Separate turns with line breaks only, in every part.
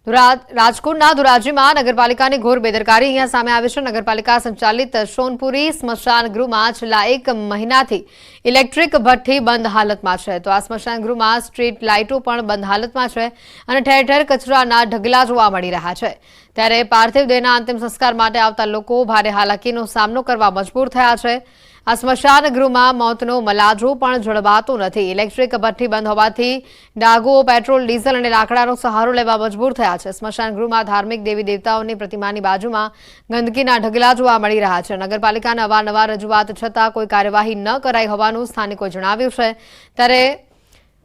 રાજકોટના ધોરાજીમાં નગરપાલિકાની ઘોર બેદરકારી અહીંયા સામે આવી છે। નગરપાલિકા સંચાલિત સોનપુરી સ્મશાન ગૃહમાં છેલ્લા 1 મહિનાથી ઇલેક્ટ્રિક ભઠ્ઠી બંધ હાલતમાં છે, તો આ સ્મશાન ગૃહમાં સ્ટ્રીટ લાઇટો પણ બંધ હાલતમાં છે અને ઠેર ઠેર કચરાના ઢગલા જોવા મળી રહ્યા છે। ત્યારે પાર્થિવ દેહના અંતિમ સંસ્કાર માટે આવતા લોકો ભારે હાલાકીનો સામનો કરવા મજબૂર થયા છે। આ સ્મશાન ગૃહમાં મોતનો મલાજો પણ જળવાતો નથી। ઇલેક્ટ્રિક ભઠ્ઠી બંધ હોવાથી ડાઘો, પેટ્રોલ, ડીઝલ અને લાકડાનો સહારો લેવા મજબૂર થયા છે। સ્મશાન ગૃહમાં ધાર્મિક દેવી દેવતાઓની પ્રતિમાની બાજુમાં ગંદકીના ઢગલા જોવા મળી રહ્યા છે। નગરપાલિકાના અવારનવાર રજૂઆત છતાં કોઈ કાર્યવાહી ન કરાઈ હોવાનું સ્થાનિકોએ જણાવ્યું છે। ત્યારે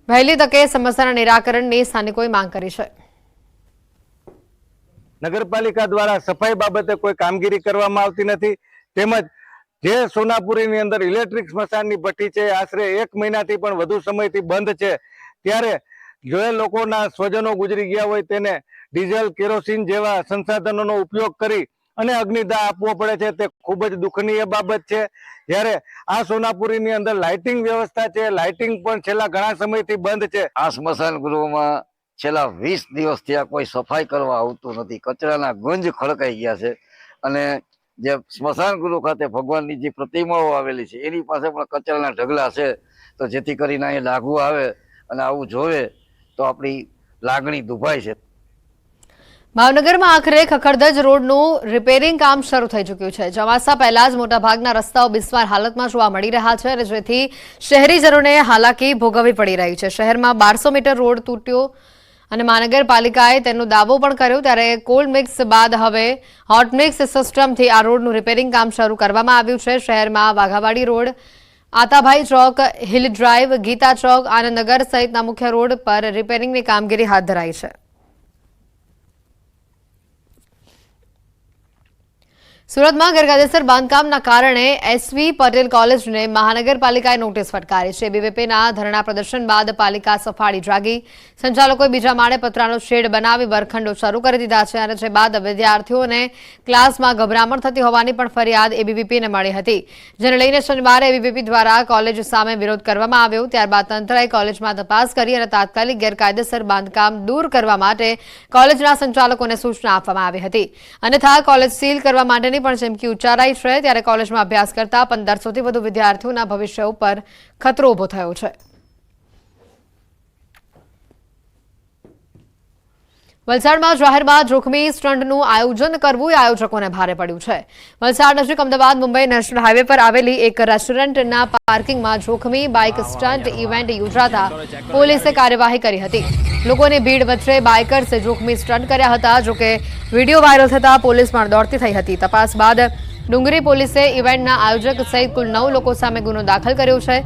વહેલી તકે સમસ્યાના નિરાકરણની સ્થાનિકોએ માંગ કરી છે।
નગરપાલિકા દ્વારા સફાઈ બાબતે કોઈ કામગીરી કરવામાં આવતી નથી, તેમજ જે સોનાપુરીની અંદર ઇલેક્ટ્રિક સ્મશાનની ભઠ્ઠી છે આશરે 1 મહિનાથી પણ વધુ સમયથી બંધ છે। ત્યારે જે લોકોના સ્વજનો ગુજરી ગયા હોય તેને ડીઝલ, કેરોસીન જેવા સંસાધનોનો ઉપયોગ કરી અને અગ્નિદાહ આપવો પડે છે, તે ખૂબ જ દુઃખનીય બાબત છે। જ્યારે આ સોનાપુરીની અંદર લાઇટિંગ વ્યવસ્થા છે, લાઇટિંગ પણ છેલ્લા ઘણા સમયથી બંધ છે।
આ સ્મશાન ગૃહમાં છેલ્લા 20 દિવસથી કોઈ સફાઈ કરવા આવતું નથી। કચરાના ગુંજ ખડકાઈ ગયા છે અને જે સ્મશાન ગૃહ ખાતે ભગવાનની જે પ્રતિમાઓ આવેલી છે એની પાસે પણ કચરાના ઢગલા છે, તો જેથી કરીને અહીં લાગુ આવે અને આવું જોવે તો આપણી લાગણી દુભાય છે।
ભાવનગરમાં આખરે ખખડધજ રોડનું રિપેરિંગ કામ શરૂ થઈ ચૂક્યું છે। ચોમાસા પહેલા જ મોટાભાગના રસ્તાઓ બિસ્માર હાલતમાં જોવા મળી રહ્યા છે અને જેથી શહેરીજનોને હાલાકી ભોગવવી પડી રહી છે। શહેરમાં 1200 મીટર રોડ તૂટ્યો અને મહાનગરપાલિકાએ તેનો દાવો પણ કર્યો। ત્યારે કોલ્ડ મિક્સ બાદ હવે હોટ મિક્સ સિસ્ટમથી આ રોડનું રિપેરિંગ કામ શરૂ કરવામાં આવ્યું છે। શહેરમાં વાઘાવાડી રોડ, આતાભાઈ ચોક, હિલ ડ્રાઈવ, ગીતા ચોક, આનંદનગર સહિતના મુખ્ય રોડ પર રિપેરિંગની કામગીરી હાથ ધરાઈ છે। સુરતમાં ગેરકાયદેસર બાંધકામના કારણે એસવી પટેલ કોલેજને મહાનગરપાલિકાએ નોટિસ ફટકારી છે। એબીવીપીના ધરણા પ્રદર્શન બાદ પાલિકા સફાળી જાગી। સંચાલકોએ બીજા માળે પતરાનો શેડ બનાવી વર્ગખંડો શરૂ કરી દીધા છે અને જે બાદ વિદ્યાર્થીઓને ક્લાસમાં ગભરામણ થતી હોવાની પણ ફરિયાદ એબીવીપીને મળી હતી, જેને લઈને શનિવારે એબીવીપી દ્વારા કોલેજ સામે વિરોધ કરવામાં આવ્યો। ત્યારબાદ તંત્રએ કોલેજમાં તપાસ કરી અને તાત્કાલિક ગેરકાયદેસર બાંધકામ દૂર કરવા માટે કોલેજના સંચાલકોને સૂચના આપવામાં આવી હતી, અન્યથા કોલેજ સીલ કરવા માટેની પણ ચીમકી ઉચ્ચારાઈ છે। ત્યારે કોલેજમાં અભ્યાસ કરતા 1500થી વધુ વિદ્યાર્થીઓના ભવિષ્ય ઉપર ખતરો ઉભો થયો છે। વલસાડમાં જાહેરમાં જોખમી સ્ટન્ટનું આયોજન કરવું એ આયોજકોને ભારે પડ્યું છે। વલસાડ નજીક અમદાવાદ મુંબઈ નેશનલ હાઈવે પર આવેલી એક રેસ્ટોરન્ટના પાર્કિંગમાં જોખમી બાઇક સ્ટન્ટ ઇવેન્ટ યોજાતા પોલીસે કાર્યવાહી કરી હતી। લોકોની ભીડ વચ્ચે બાઇકર્સે જોખમી સ્ટન્ટ કર્યા હતા, જોકે વિડીયો વાયરલ થતા પોલીસ પણ દોડતી થઈ હતી। તપાસ બાદ ડુંગરી પોલીસે ઇવેન્ટના આયોજક સહિત કુલ 9 લોકો સામે ગુનો દાખલ કર્યો છે।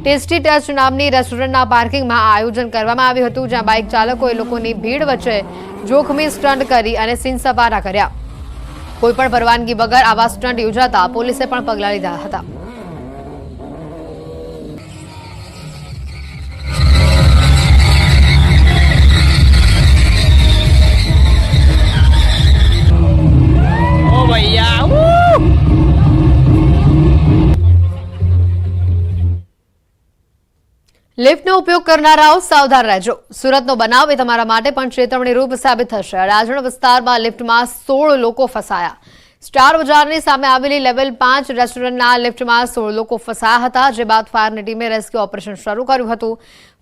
ટેસ્ટી ટચ નામની રેસ્ટોરન્ટના પાર્કિંગમાં આયોજન કરવામાં આવ્યું હતું, જ્યાં બાઇક ચાલકોએ લોકોની ભીડ વચ્ચે જોખમી સ્ટન્ટ કરી અને સીન સપાટા કર્યા। કોઈપણ પરવાનગી વગર આવા સ્ટન્ટ યોજાતા પોલીસે પણ પગલાં લીધા હતા। લિફ્ટનો ઉપયોગ કરનારાઓ સાવધાન રહેજો। સુરતનો બનાવ એ તમારા માટે પણ ચેતવણી રૂપ સાબિત થશે। અડાજણ વિસ્તારમાં લિફ્ટમાં 16 લોકો ફસાયા। સ્ટાર બજારની સામે આવેલી લેવલ 5 રેસ્ટોરન્ટના લિફ્ટમાં 16 લોકો ફસાયા હતા, જે બાદ ફાયરની ટીમે રેસ્ક્યુ ઓપરેશન શરૂ કર્યું હતું।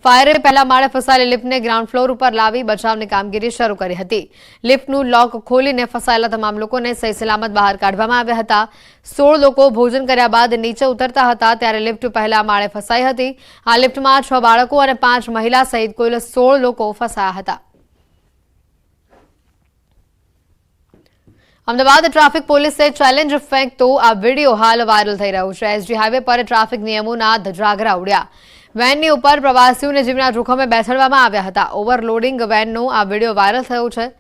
ફાયરે પહેલા માળે ફસાયેલી લિફ્ટને ગ્રાઉન્ડ ફ્લોર ઉપર લાવી બચાવની કામગીરી શરૂ કરી હતી। લિફ્ટનું લોક ખોલીને ફસાયેલા તમામ લોકોને સહી સલામત બહાર કાઢવામાં આવ્યા હતા। 16 લોકો ભોજન કર્યા બાદ નીચે ઉતરતા હતા ત્યારે લિફ્ટ પહેલા માળે ફસાઈ હતી। આ લિફ્ટમાં 6 બાળકો અને 5 મહિલા સહિત કુલ 16 લોકો ફસાયા હતા। અમદાવાદ ટ્રાફિક પોલીસે ચેલેન્જ ફેંકતો આ વિડીયો હાલ વાયરલ થઈ રહ્યો છે। એસજી હાઈવે પર ટ્રાફિક નિયમોના ધજાગરા ઉડ્યા। વેનની ઉપર પ્રવાસીઓને જીવના જોખમે બેસાડવામાં આવ્યા હતા। ઓવરલોડિંગ વેનનો આ વિડીયો વાયરલ થયો છે।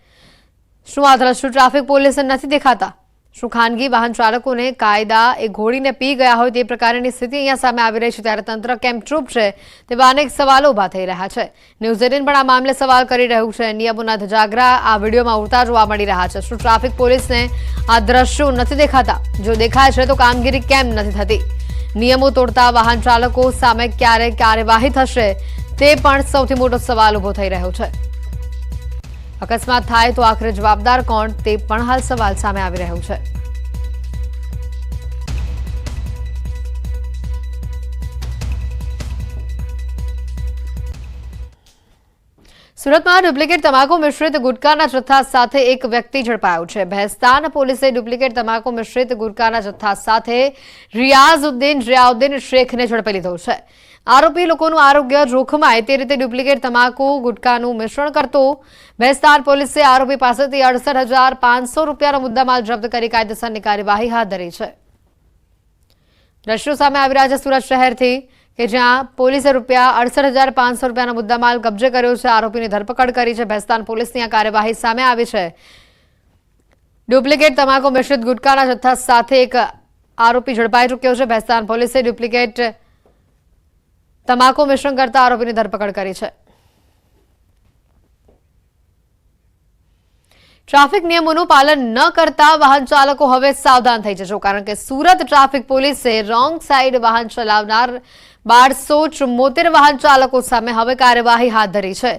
શું આ દ્રશ્યો ટ્રાફિક પોલીસને નથી દેખાતા? શું ખાનગી વાહન ચાલકોને કાયદા એ ઘોડીને પી ગયા હોય તે પ્રકારની સ્થિતિ અહીંયા સામે આવી રહી છે, ત્યારે તંત્ર કેમ ચૂપ છે તેવા અનેક સવાલો ઉભા થઈ રહ્યા છે। ન્યૂઝ 18 પણ આ મામલે સવાલ કરી રહ્યું છે। નિયમોના ધજાગરા આ વિડીયોમાં ઉડતા જોવા મળી રહ્યા છે। શું ટ્રાફિક પોલીસને આ દ્રશ્યો નથી દેખાતા? જો દેખાય છે તો કામગીરી કેમ નથી થતી? નિયમો તોડતા વાહન ચાલકો સામે ક્યારે કાર્યવાહી થશે તે પણ સૌથી મોટો સવાલ ઉભો થઈ રહ્યો છે। અકસ્માત થાય તો આખરે જવાબદાર કોણ તે પણ હાલ સવાલ સામે આવી રહ્યો છે। સુરતમાં ડુપ્લિકેટ તમાકુ મિશ્રિત ગુટકાના જથ્થા સાથે એક વ્યક્તિ ઝડપાયો છે। ભેસ્તાન પોલીસે ડુપ્લિકેટ તમાકુ મિશ્રિત ગુટકાના જથ્થા સાથે રિયાઝુદ્દીન શેખને ઝડપી લીધો છે। આરોપી લોકોનું આરોગ્ય જોખમાય તે રીતે ડુપ્લિકેટ તમાકુ ગુટકાનું મિશ્રણ કરતો। ભેસ્તાન પોલીસે આરોપી પાસેથી 68,500 રૂપિયાનો મુદ્દામાલ જપ્ત કરી કાયદેસરની કાર્યવાહી હાથ ધરી છે। દ્રશ્યો સામે આવી રહ્યા છે સુરત શહેરથી કે જ્યાં પોલીસે ₹68,500 રૂપિયાનો મુદ્દામાલ કબજે કર્યો છે। આરોપીની ધરપકડ કરી છે। ભેસ્તાન પોલીસની આ કાર્યવાહી સામે આવી છે। ડુપ્લિકેટ તમાકુ મિશ્રિત ગુટકાના જથ્થા સાથે એક આરોપી ઝડપાઈ ચૂક્યો છે। ભેસ્તાન પોલીસે ડુપ્લિકેટ તમાકુ મિશ્રણ કરતા આરોપીની ધરપકડ કરી છે। ટ્રાફિક નિયમોનું પાલન ન કરતા વાહન ચાલકો હવે સાવધાન થઈ જજો, કારણ કે સુરત ટ્રાફિક પોલીસે રોંગ સાઈડ વાહન ચલાવનાર 1274 વાહન ચાલકો સામે હવે કાર્યવાહી હાથ ધરી છે।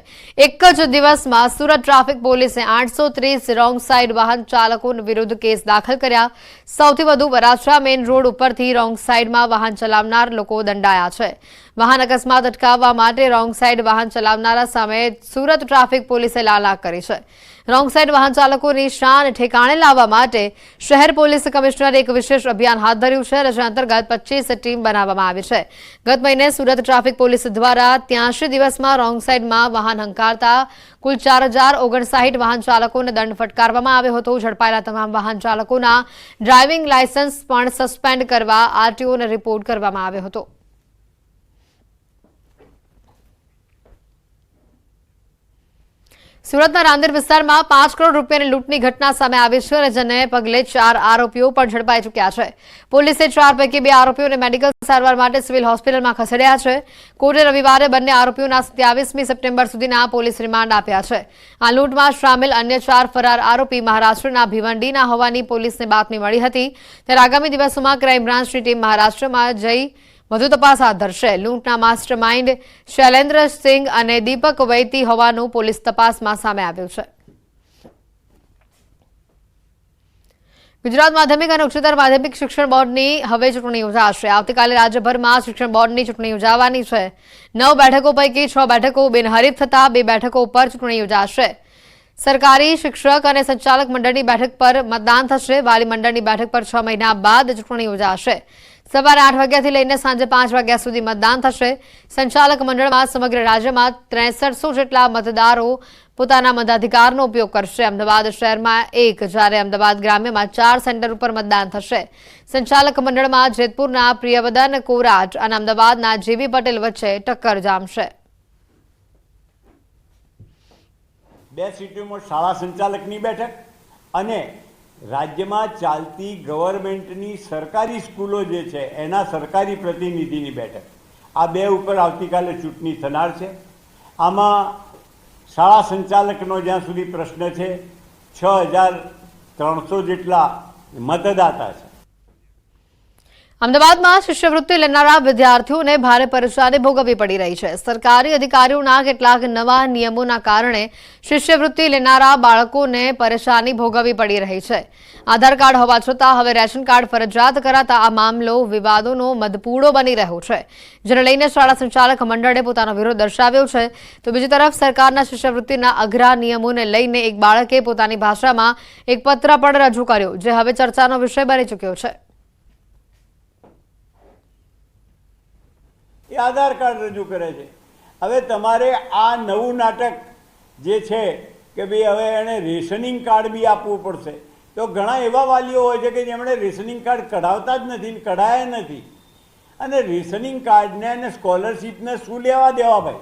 એક જ દિવસમાં સુરત ટ્રાફિક પોલીસે 830 રોંગ સાઈડ વાહન ચાલકો વિરુદ્ધ કેસ દાખલ કર્યા। સૌથી વધુ વરાછા મેઇન રોડ ઉપરથી રોંગ સાઈડમાં વાહન ચલાવનાર લોકો દંડાયા છે। વાહન અકસ્માત અટકાવવા માટે રોંગ સાઈડ વાહન ચલાવનારા સામે સુરત ટ્રાફિક પોલીસે લાલાક કરી છે। રોંગ સાઈડ વાહન ચાલકોની શાન ઠેકાણે લાવવા માટે શહેર પોલીસ કમિશનરે એક વિશેષ અભિયાન હાથ ધર્યું છે। જે અંતર્ગત 25 ટીમ બનાવવામાં આવી છે। ગત મહિને સુરત ટ્રાફિક પોલીસ દ્વારા 83 દિવસમાં રોંગ સાઈડમાં વાહન હંકારતા કુલ 4,059 વાહન ચાલકોને દંડ ફટકારવામાં આવ્યો હતો। ઝડપાયેલા તમામ વાહન ચાલકોના ડ્રાઇવિંગ લાયસન્સ પણ સસ્પેન્ડ કરવા આરટીઓને રિપોર્ટ કરવામાં આવ્યો હતો। સુરતના રાંદેર વિસ્તારમાં 5 કરોડ રૂપિયાની લૂંટની ઘટના સામે આવી છે અને જેને પગલે 4 આરોપીઓ પણ ઝડપાઈ ચૂક્યા છે। પોલીસે 4 પૈકી 2 આરોપીઓને મેડિકલ સારવાર માટે સિવિલ હોસ્પિટલમાં ખસેડ્યા છે। કોર્ટે રવિવારે બંને આરોપીઓના 27મી સપ્ટેમ્બર સુધીના પોલીસ રિમાન્ડ આપ્યા છે। આ લૂંટમાં સામેલ અન્ય 4 ફરાર આરોપી મહારાષ્ટ્રના ભિવંડીના હોવાની પોલીસને બાતમી મળી હતી। ત્યારે આગામી દિવસોમાં ક્રાઇમ બ્રાન્ચની ટીમ મહારાષ્ટ્રમાં જઈ વધુ તપાસ હાથ ધરશે। લૂંટના માસ્ટર માઇન્ડ શૈલેન્દ્ર સિંહ અને દીપક વૈતી હોવાનું પોલીસ તપાસમાં સામે આવ્યું છે। ગુજરાત માધ્યમિક અને ઉચ્ચતર માધ્યમિક શિક્ષણ બોર્ડની હવે ચૂંટણી યોજાશે। આવતીકાલે રાજ્યભરમાં શિક્ષણ બોર્ડની ચૂંટણી યોજાવાની છે। 9 બેઠકો પૈકી 6 બેઠકો બિનહરીફ થતા 2 બેઠકો ઉપર ચૂંટણી યોજાશે। સરકારી શિક્ષક અને સંચાલક મંડળની બેઠક પર મતદાન થશે। વાલી મંડળની બેઠક પર 6 મહિના બાદ ચૂંટણી યોજાશે। સવારે 8 વાગ્યાથી લઈને સાંજે 5 વાગ્યા સુધી મતદાન થશે। સંચાલક મંડળમાં સમગ્ર રાજ્યમાં 6300 જેટલા મતદારો પોતાના મતાધિકારનો ઉપયોગ કરશે। અમદાવાદ શહેરમાં 1 જ્યારે અમદાવાદ ગ્રામ્યમાં 4 સેન્ટર ઉપર મતદાન થશે। સંચાલક મંડળમાં જેતપુરના પ્રિયવદન કોરાટ અને અમદાવાદના જેબી પટેલ વચ્ચે ટક્કર જામશે।
2 સીટોમાં શાળા સંચાલકની બેઠક અને રાજ્યમાં ચાલતી ગવર્મેન્ટની સરકારી સ્કૂલો જે છે એના સરકારી પ્રતિનિધિની બેઠક, આ 2 ઉપર આવતીકાલે ચૂંટણી થનાર છે। આમાં શાળા સંચાલકનો જ્યાં સુધી પ્રશ્ન છે 6,300 જેટલા મતદાતા છે।
અમદાવાદમાં શિષ્યવૃત્તિ લેનારા વિદ્યાર્થીઓને ભારે પરેશાની ભોગવવી પડી રહી છે। સરકારી અધિકારીઓના કેટલાક નવા નિયમોના કારણે શિષ્યવૃત્તિ લેનારા બાળકોને પરેશાની ભોગવવી પડી રહી છે। આધાર કાર્ડ હોવા છતાં હવે રેશન કાર્ડ ફરજિયાત કરાતા આ મામલો વિવાદોનો મધપૂડો બની રહ્યો છે, જેને લઈને શાળા સંચાલક મંડળે પોતાનો વિરોધ દર્શાવ્યો છે। તો બીજી તરફ સરકારના શિષ્યવૃત્તિના અઘરા નિયમોને લઈને એક બાળકે પોતાની ભાષામાં એક પત્ર પણ રજૂ કર્યો, જે હવે ચર્ચાનો વિષય બની ચૂક્યો છે।
એ આધાર કાર્ડ રજૂ કરે છે। હવે તમારે આ નવું નાટક જે છે કે ભાઈ હવે એણે રેશનિંગ કાર્ડ બી આપવું પડશે, તો ઘણા એવા વાલીઓ હોય છે કે જેમણે રેશનિંગ કાર્ડ કઢાવતા જ નથી, કઢાયા નથી, અને રેશનિંગ કાર્ડને અને સ્કોલરશીપને શું લેવા દેવા ભાઈ?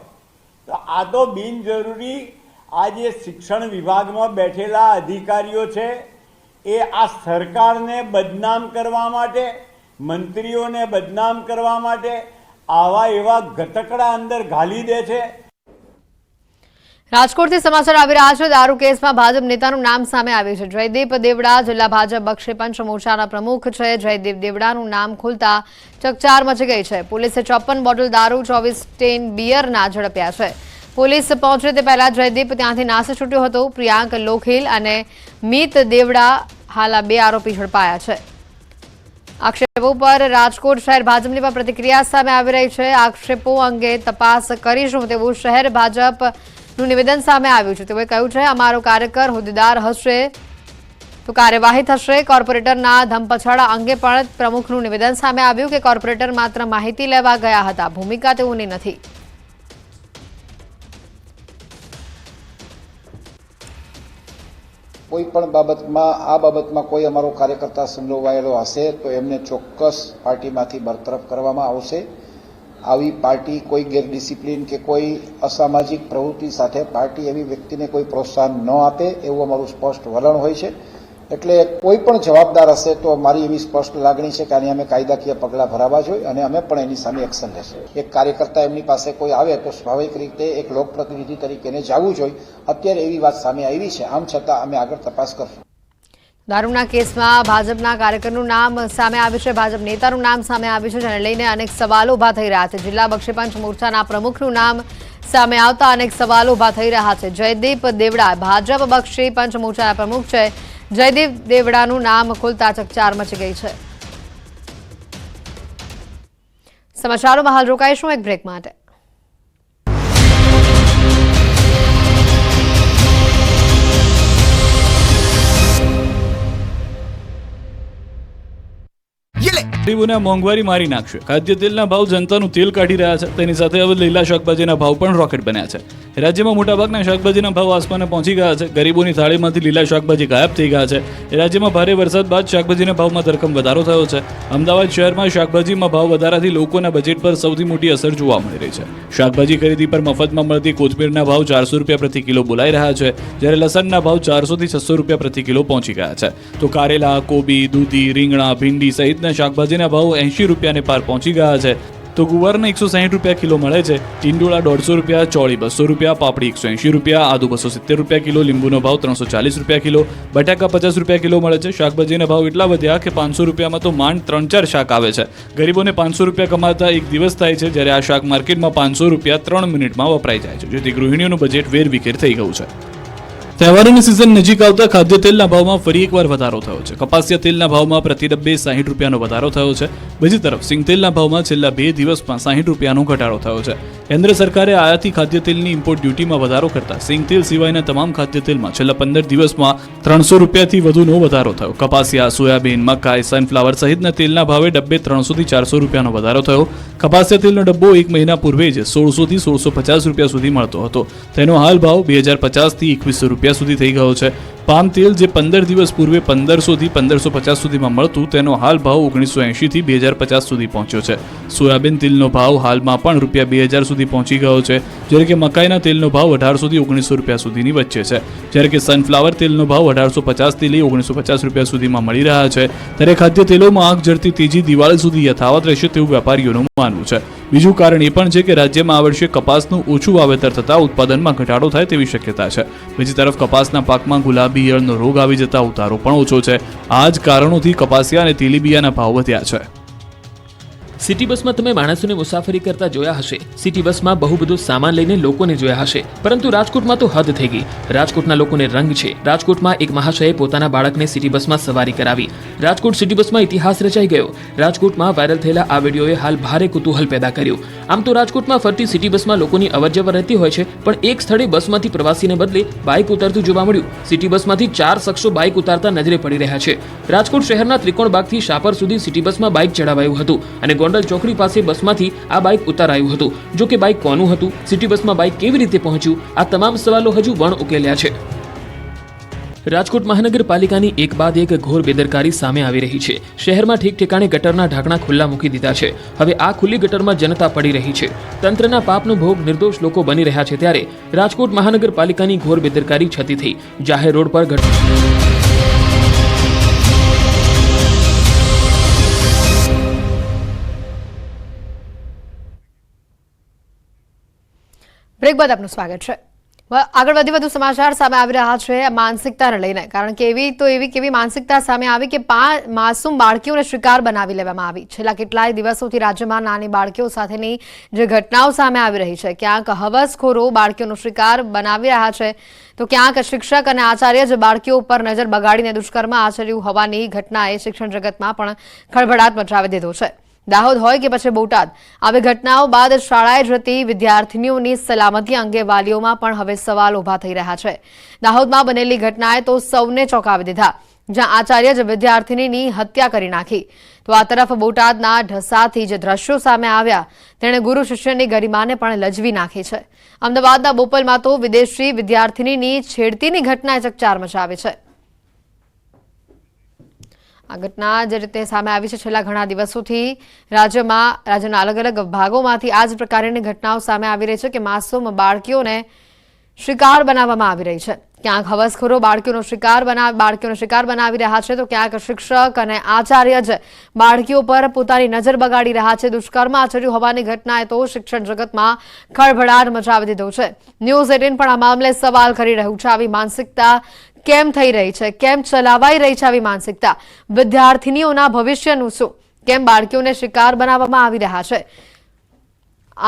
તો આ તો બિનજરૂરી આ જે શિક્ષણ વિભાગમાં બેઠેલા અધિકારીઓ છે એ આ સરકારને બદનામ કરવા માટે, મંત્રીઓને બદનામ કરવા માટે આવા એવા ગતકડા અંદર ઘાલી દે છે।
રાજકોટથી સમાચાર આવી રહ્યા છે। દારૂ કેસમાં ભાજપ નેતાનું નામ સામે આવ્યું છે। જયદીપ દેવડા જિલ્લા ભાજપ બક્ષીપંચ મોરચાના પ્રમુખ છે। જયદીપ દેવડાનું નામ ખુલતા ચકચાર મચી ગઈ છે। પોલીસે 54 બોટલ દારૂ, 24 ટીન બિયરના ઝડપ્યા છે। પોલીસ પહોંચે તે પહેલા જયદીપ ત્યાંથી નાસી છૂટ્યો હતો. પ્રિયાંક લોખીલ અને મીત દેવડા હાલ આ 2 આરોપી ઝડપાયા છે. આક્ષેપો પર રાજકોટ શહેર ભાજપની પણ પ્રતિક્રિયા સામે આવી રહી છે. આક્ષેપો અંગે તપાસ કરીશું તેવું શહેર ભાજપનું નિવેદન સામે આવ્યું છે. તેઓએ કહ્યું છે, અમારો કાર્યકર હોદ્દેદાર હશે તો કાર્યવાહી થશે. કોર્પોરેટરના ધમપછાડા અંગે પણ પ્રમુખનું નિવેદન સામે આવ્યું કે કોર્પોરેટર માત્ર માહિતી લેવા ગયા હતા, ભૂમિકા તેઓની નથી.
કોઈ પણ બાબતમાં કોઈ અમારો કાર્યકર્તા સંડોવાયેલો હશે તો એમને ચોક્કસ પાર્ટીમાંથી બરતરફ કરવામાં આવશે. આવી પાર્ટી કોઈ ગેરડિસિપ્લિન કે કોઈ અસામાજિક પ્રવૃત્તિ સાથે પાર્ટી એવી વ્યક્તિને કોઈ પ્રોત્સાહન ન આપે એવું અમારું સ્પષ્ટ વલણ હોય છે. એટલે કોઈ પણ જવાબદાર હશે તો મારી એવી સ્પષ્ટ લાગણી છે કે આની અમે કાયદાકીય પગલાં ભરાવા જોઈએ અને અમે પણ એની સામે એક્શન લેશું. એક કાર્યકર્તા એમની પાસે કોઈ આવે તો સ્વાભાવિક રીતે એક લોકપ્રતિનિધિ તરીકે એને જવું જોઈએ. અત્યારે એવી વાત સામે આવી છે, આમ છતાં અમે આગળ તપાસ કરશું.
દારૂના કેસમાં ભાજપના કાર્યકરનું નામ સામે આવ્યું છે, ભાજપ નેતાનું નામ સામે આવ્યું છે, જેને લઈને અનેક સવાલો ઉભા થઈ રહ્યા છે. જિલ્લા બક્ષીપંચ મોરચાના પ્રમુખનું નામ સામે આવતા અનેક સવાલો ઉભા થઈ રહ્યા છે. જયદીપ દેવડા ભાજપ બક્ષીપંચ મોરચાના પ્રમુખ છે. જયદીપ દેવડાનું નામ ખુલતા ચકચાર મચી ગઈ છે. સમાચારોમાં હાલ રોકાઈશું એક બ્રેક માટે.
ગરીબોને મોંઘવારી મારી નાખશે. ખાદ્ય તેલના ભાવ જનતાનું તેલ કાઢી રહ્યા છે. તેની સાથે હવે લીલા શાકભાજીના ભાવ પણ રોકેટ બન્યા છે. રાજ્યમાં મોટાભાગના શાકભાજીના ભાવ આસમાને પહોંચી ગયા છે. ગરીબોની થાળીમાંથી લીલા શાકભાજી ગાયબ થઈ ગયા છે. રાજ્યમાં ભારે વરસાદ બાદ શાકભાજીના ભાવમાં ધરખમ વધારો થયો છે. અમદાવાદ શહેરમાં શાકભાજીમાં ભાવ વધારાથી લોકોના બજેટ પર સૌથી મોટી અસર જોવા મળી રહી છે. શાકભાજી ખરીદી પર મફતમાં મળતી કોથમીરના ભાવ 400 રૂપિયા પ્રતિ કિલો બોલાઈ રહ્યા છે, જ્યારે લસણના ભાવ 400 થી 600 રૂપિયા પ્રતિ કિલો પહોંચી ગયા છે. તો કારેલા, કોબી, દૂધી, રીંગણા, ભીંડી સહિતના શાકભાજીના ભાવ 80 રૂપિયાને પાર પહોંચી ગયા છે. તો ગુવારના 160 રૂપિયા કિલો મળે છે. ટીંડોળા 150 રૂપિયા, ચોળી 200 રૂપિયા, પાપડી 180 રૂપિયા, આદુ 270 રૂપિયા કિલો, લીંબુનો ભાવ 340 રૂપિયા કિલો, બટાકા 50 રૂપિયા કિલો મળે છે. શાકભાજીના ભાવ એટલા વધ્યા કે 500 રૂપિયામાં તો માંડ 3-4 શાક આવે છે. ગરીબોને 500 રૂપિયા કમાતા એક દિવસ થાય છે, જ્યારે આ શાક માર્કેટમાં 500 રૂપિયા 3 મિનિટમાં વપરાઈ જાય છે, જેથી ગૃહિણીઓનું બજેટ વેરવિખેર થઈ ગયું છે. તહેવારોની સિઝન નજીક આવતા ખાદ્ય તેલના ભાવમાં ફરી એકવાર વધારો થયો છે. કપાસિયા તેલના ભાવમાં પ્રતિ ડબ્બે 60 રૂપિયાનો વધારો થયો છે. બીજી તરફ સિંગ તેલના ભાવમાં છેલ્લા 2 દિવસમાં 60 રૂપિયાનો ઘટાડો થયો છે. કેન્દ્ર સરકારે આયાતી ખાદ્ય તેલની ઇમ્પોર્ટ ડ્યુટીમાં વધારો કરતા સિંગ તેલ સિવાયના તમામ ખાદ્ય તેલમાં છેલ્લા 15 દિવસમાં 300 રૂપિયાથી વધુનો વધારો થયો. કપાસિયા, સોયાબીન, મકાઈ, સનફ્લાવર સહિતના તેલના ભાવે ડબ્બે 300 થી 400 રૂપિયાનો વધારો થયો. કપાસિયા તેલનો ડબ્બો 1 મહિના પૂર્વે જ 1600 થી 1650 રૂપિયા સુધી મળતો હતો. તેનો હાલ ભાવ 2050 થી 2100 રૂપિયા સુધી થઈ ગયો છે. પામ તેલ જે 15 દિવસ પૂર્વે 1500 થી 1550 સુધીમાં મળતું, તેનો હાલ ભાવ 1980 થી 2050 સુધી પહોંચ્યો છે. સોયાબીન તેલનો ભાવ હાલમાં પણ રૂપિયા 2000 સુધી પહોંચી ગયો છે, જ્યારે કે મકાઈના તેલનો ભાવ 1800 થી 1900 રૂપિયા સુધીની વચ્ચે છે. જ્યારે કે સનફ્લાવર તેલનો ભાવ 1850 થી લઈ 1950 રૂપિયા સુધીમાં મળી રહ્યા છે. ત્યારે ખાદ્ય તેલોમાં આગ ઝરતી તેજી દિવાળી સુધી યથાવત રહેશે તેવું વેપારીઓનું માનવું છે. બીજું કારણ એ પણ છે કે રાજ્યમાં આ વર્ષે કપાસનું ઓછું વાવેતર થતાં ઉત્પાદનમાં ઘટાડો થાય તેવી શક્યતા છે. બીજી તરફ કપાસના પાકમાં ગુલાબી ઈયળનો રોગ આવી જતા ઉતારો પણ ઓછો છે. આ જ કારણોથી કપાસિયા અને તેલીબિયાના ભાવ વધ્યા છે.
સિટી બસમાં તમે માણસોને મુસાફરી કરતા જોયા હશે. સિટી બસમાં બહુ બધો સામાન લઈને લોકોને જોયા હશે, પરંતુ રાજકોટમાં તો હદ થઈ ગઈ. રાજકોટના લોકોને રંગ છે. રાજકોટમાં એક મહાશયે પોતાના બાળકને સિટી બસમાં સવારી કરાવી. રાજકોટ સિટી બસમાં ઇતિહાસ રચાઈ ગયો. રાજકોટમાં વાયરલ થયેલા આ વિડીયોએ હાલ ભારે કુતૂહલ પેદા કર્યું. આમ તો રાજકોટમાં ફરતી સિટી બસમાં લોકોની અવરજવર રહેતી હોય છે, પણ એક સ્થળે બસમાંથી પ્રવાસીને બદલે બાઇક ઉતરતું જોવા મળ્યું. સિટી બસમાંથી 4 શખ્સો બાઇક ઉતારતા નજરે પડી રહ્યા છે. રાજકોટ શહેરના ત્રિકોણબાગથી શાપર સુધી સિટી બસમાં બાઇક ચડાવાયું હતું અને ગોંડલ ચોકડી પાસે બસમાંથી આ બાઇક ઉતારાયું હતું. જો કે બાઇક કોનું હતું, સિટી બસમાં બાઇક કેવી રીતે પહોંચ્યું, આ તમામ સવાલો હજુ વણ ઉકેલ્યા છે. રાજકોટ મહાનગરપાલિકાની એક બાદ એક ઘોર બેદરકારી સામે આવી રહી છે. શહેરમાં ઠીક ઠેકાણે ગટરના ઢાંકણા ખુલ્લા મૂકી દીધા છે. હવે આ ખુલ્લી ગટરમાં જનતા પડી રહી છે. તંત્રના પાપનો ભોગ નિર્દોષ લોકો બની રહ્યા છે. ત્યારે રાજકોટ મહાનગરપાલિકાની ઘોર બેદરકારી છતી થઈ. જાહેર રોડ પર
બ્રેક બાદ આપનું સ્વાગત છે. આગળ વધુ સમાચાર સામે આવી રહ્યા છે માનસિકતાને લઈને, કારણ કે કેવી માનસિકતા સામે આવી કે માસૂમ બાળકીઓને શિકાર બનાવી લેવામાં આવી. છેલ્લા કેટલાય દિવસોથી રાજ્યમાં નાની બાળકીઓ સાથેની જે ઘટનાઓ સામે આવી રહી છે, ક્યાંક હવસખોરો બાળકીઓનો શિકાર બનાવી રહ્યા છે, તો ક્યાંક શિક્ષક અને આચાર્ય જ બાળકીઓ પર નજર બગાડીને દુષ્કર્મ આચર્યું હોવાની ઘટનાએ શિક્ષણ જગતમાં પણ ખળભળાટ મચાવી દીધો છે. દાહોદ હોય કે પછી બોટાદ, આવી ઘટનાઓ બાદ શાળાએ જતી વિદ્યાર્થીનીઓની સલામતી અંગે વાલીઓમાં પણ હવે સવાલ ઉભા થઈ રહ્યા છે. દાહોદમાં બનેલી ઘટનાએ તો સૌને ચોંકાવી દીધા, જ્યાં આચાર્ય જ વિદ્યાર્થીનીની હત્યા કરી નાખી. તો આ તરફ બોટાદના ઢસાથી જે દ્રશ્યો સામે આવ્યા, તેણે ગુરુ શિષ્યની ગરિમાને પણ લજવી નાખી છે. અમદાવાદના બોપલમાં તો વિદેશી વિદ્યાર્થીનીની છેડતીની ઘટનાએ ચકચાર મચાવી છે. આ ઘટના જે રીતે સામે આવી છે, છેલ્લા ઘણા દિવસોથી રાજ્યના અલગ અલગ ભાગોમાંથી આ જ પ્રકારની ઘટનાઓ સામે આવી રહી છે કે માસૂમ બાળકીઓને શિકાર બનાવવામાં આવી રહી છે. ક્યાંક હવસખોરો બાળકીઓનો શિકાર બનાવી રહ્યા છે, તો ક્યાંક શિક્ષક અને આચાર્ય જ બાળકીઓ પર પોતાની નજર બગાડી રહ્યા છે. દુષ્કર્મ આચર્યું હોવાની ઘટનાએ તો શિક્ષણ જગતમાં ખળભળાટ મચાવી દીધો છે. ન્યૂઝ 18 પણ આ મામલે સવાલ કરી રહ્યું છે. આવી માનસિકતા કેમ થઈ રહી છે? કેમ ચલાવાઈ રહી છે આવી માનસિકતા? વિદ્યાર્થીનીઓના ભવિષ્યનું શું? કેમ બાળકીઓને શિકાર બનાવવામાં આવી રહ્યા છે?